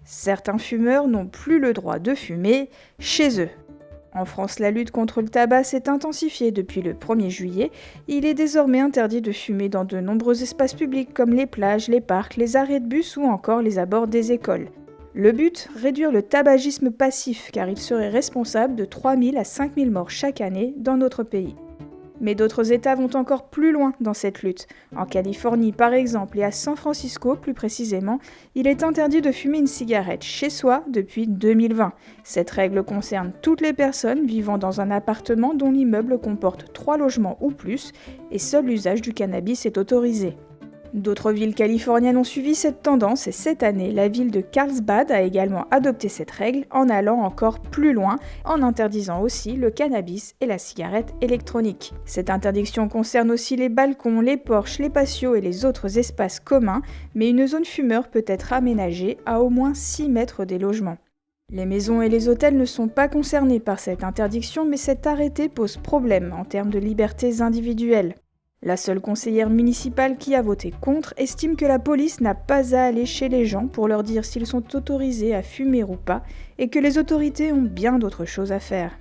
Certains fumeurs n'ont plus le droit de fumer chez eux. En France, la lutte contre le tabac s'est intensifiée depuis le 1er juillet. Il est désormais interdit de fumer dans de nombreux espaces publics comme les plages, les parcs, les arrêts de bus ou encore les abords des écoles. Le but, réduire le tabagisme passif car il serait responsable de 3 000 à 5 000 morts chaque année dans notre pays. Mais d'autres États vont encore plus loin dans cette lutte. En Californie par exemple et à San Francisco plus précisément, il est interdit de fumer une cigarette chez soi depuis 2020. Cette règle concerne toutes les personnes vivant dans un appartement dont l'immeuble comporte 3 logements ou plus et seul l'usage du cannabis est autorisé. D'autres villes californiennes ont suivi cette tendance et cette année, la ville de Carlsbad a également adopté cette règle en allant encore plus loin, en interdisant aussi le cannabis et la cigarette électronique. Cette interdiction concerne aussi les balcons, les porches, les patios et les autres espaces communs, mais une zone fumeur peut être aménagée à au moins 6 mètres des logements. Les maisons et les hôtels ne sont pas concernés par cette interdiction, mais cet arrêté pose problème en termes de libertés individuelles. La seule conseillère municipale qui a voté contre estime que la police n'a pas à aller chez les gens pour leur dire s'ils sont autorisés à fumer ou pas et que les autorités ont bien d'autres choses à faire.